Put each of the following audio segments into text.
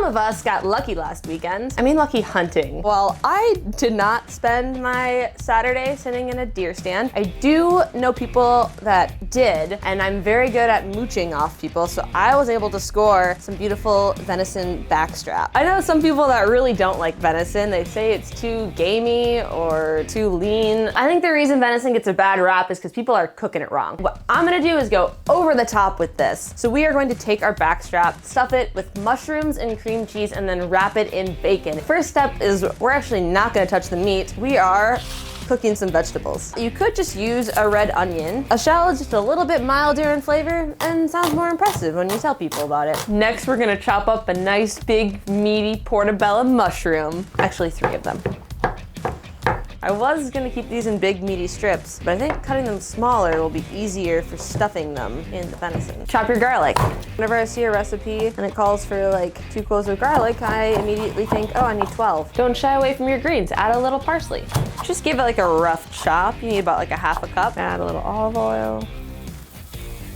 Some of us got lucky last weekend. I mean lucky hunting. Well, I did not spend my Saturday sitting in a deer stand. I do know people that did, and I'm very good at mooching off people, so I was able to score some beautiful venison backstrap. I know some people that really don't like venison. They say it's too gamey or too lean. I think the reason venison gets a bad rap is because people are cooking it wrong. What I'm gonna do is go over the top with this. So we are going to take our backstrap, stuff it with mushrooms and cream cheese, and then wrap it in bacon. First step is we're actually not gonna touch the meat. We are cooking some vegetables. You could just use a red onion. A shallot's just a little bit milder in flavor and sounds more impressive when you tell people about it. Next, we're gonna chop up a nice big meaty portobello mushroom. Actually, 3 of them. I was gonna keep these in big meaty strips, but I think cutting them smaller will be easier for stuffing them in the venison. Chop your garlic. Whenever I see a recipe and it calls for like 2 cloves of garlic, I immediately think, oh, I need 12. Don't shy away from your greens. Add a little parsley. Just give it like a rough chop. You need about like a half a cup. Add a little olive oil.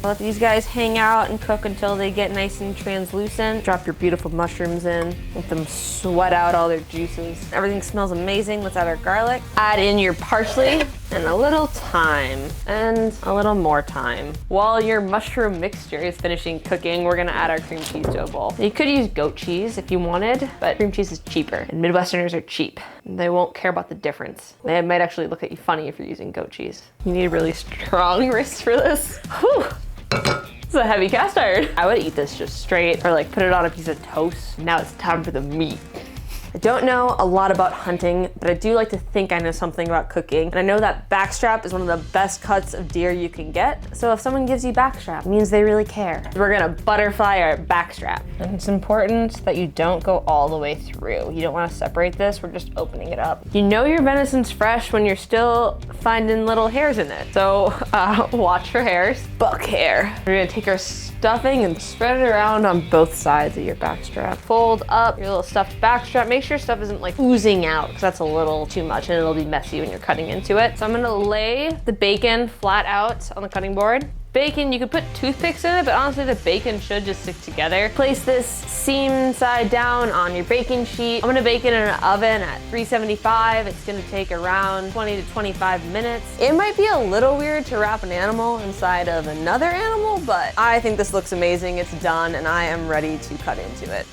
Let these guys hang out and cook until they get nice and translucent. Drop your beautiful mushrooms in. Let them sweat out all their juices. Everything smells amazing. Let's add our garlic. Add in your parsley and a little thyme and a little more thyme. While your mushroom mixture is finishing cooking, we're gonna add our cream cheese to a bowl. You could use goat cheese if you wanted, but cream cheese is cheaper and Midwesterners are cheap. They won't care about the difference. They might actually look at you funny if you're using goat cheese. You need a really strong wrist for this. Whew. This is a heavy cast iron. I would eat this just straight or like put it on a piece of toast. Now it's time for the meat. I don't know a lot about hunting, but I do like to think I know something about cooking. And I know that backstrap is one of the best cuts of deer you can get. So if someone gives you backstrap, it means they really care. We're gonna butterfly our backstrap. And it's important that you don't go all the way through. You don't wanna separate this, we're just opening it up. You know your venison's fresh when you're still finding little hairs in it. So watch for hairs. Buck hair. We're gonna take our stuffing and spread it around on both sides of your backstrap. Fold up your little stuffed backstrap. Make sure stuff isn't like oozing out because that's a little too much and it'll be messy when you're cutting into it. So I'm gonna lay the bacon flat out on the cutting board. Bacon, you could put toothpicks in it, but honestly the bacon should just stick together. Place this seam side down on your baking sheet. I'm gonna bake it in an oven at 375. It's gonna take around 20 to 25 minutes. It might be a little weird to wrap an animal inside of another animal, but I think this looks amazing. It's done and I am ready to cut into it.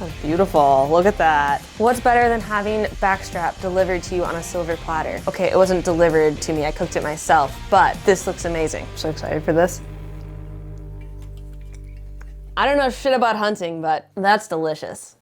Oh, beautiful, look at that. What's better than having backstrap delivered to you on a silver platter? Okay, it wasn't delivered to me, I cooked it myself, but this looks amazing. I'm so excited for this. I don't know shit about hunting, but that's delicious.